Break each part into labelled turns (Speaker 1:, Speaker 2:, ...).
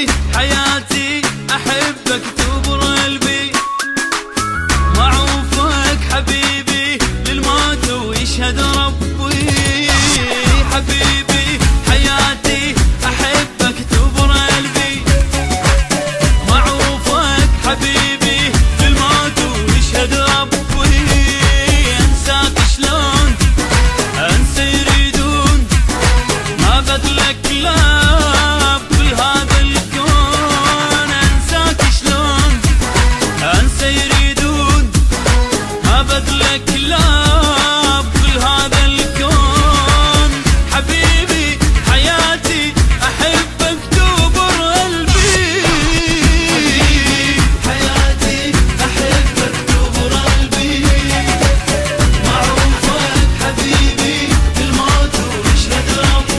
Speaker 1: حبيبي حياتي أحبك تبر قلبي، معروفك حبيبي للموت ويشهد ربي. حبيبي حياتي أحبك تبر قلبي، معروفك حبيبي للموت ويشهد ربي. أنساك شلون أنسى يريدون، ما بدلك لا بكل هذا الكون. أنساك شلون أنسى يريدون، ما بدلك لا بكل هذا الكون. حبيبي حياتي أحبك تبر قلبي، حياتي أحبك تبر قلبي، معروفك حبيبي بالموت ويشهد ربي.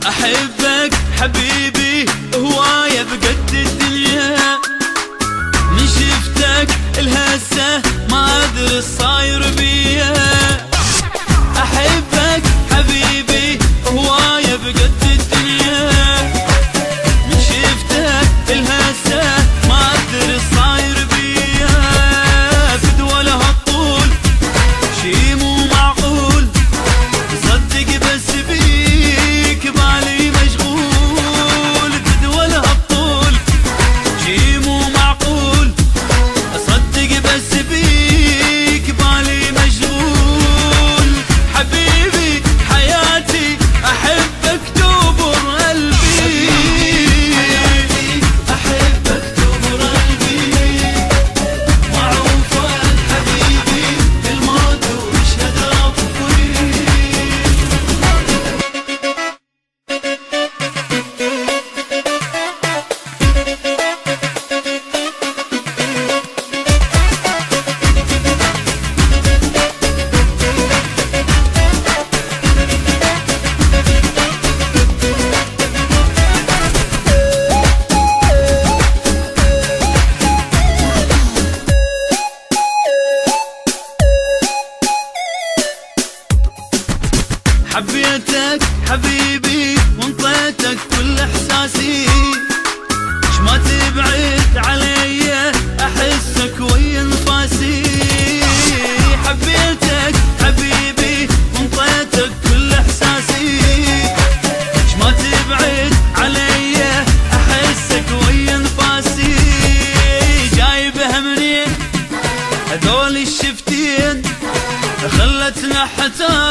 Speaker 1: أحبك حبيبي هواية بقد الدنيا، من شفتك الهسة ما أدري الصاير بيا. أحبك حبيبي هواية بقد الدنيا، من شفتك الهسة ما أدري الصاير بيا. فدوى لها الطول شي مو معقول، صدق بس بيك بالي مشغول. فدوى لها الطول شي مو معقول، صدق بس بيك بالي مشغول. حبيبي حياتي أحبك تبر قلبي، حياتي أحبك تبر قلبي، معروفك حبيبي بالموت ويشهد ربي. حبيتك حبيبي وانطيتك كل احساسي، اش ما تبعد علي احسك ويا انفاسي. حبيتك حبيبي وانطيتك كل احساسي، اش ما تبعد علي احسك ويا انفاسي. جايبها منين هذول الشفتين، خلتنا حتى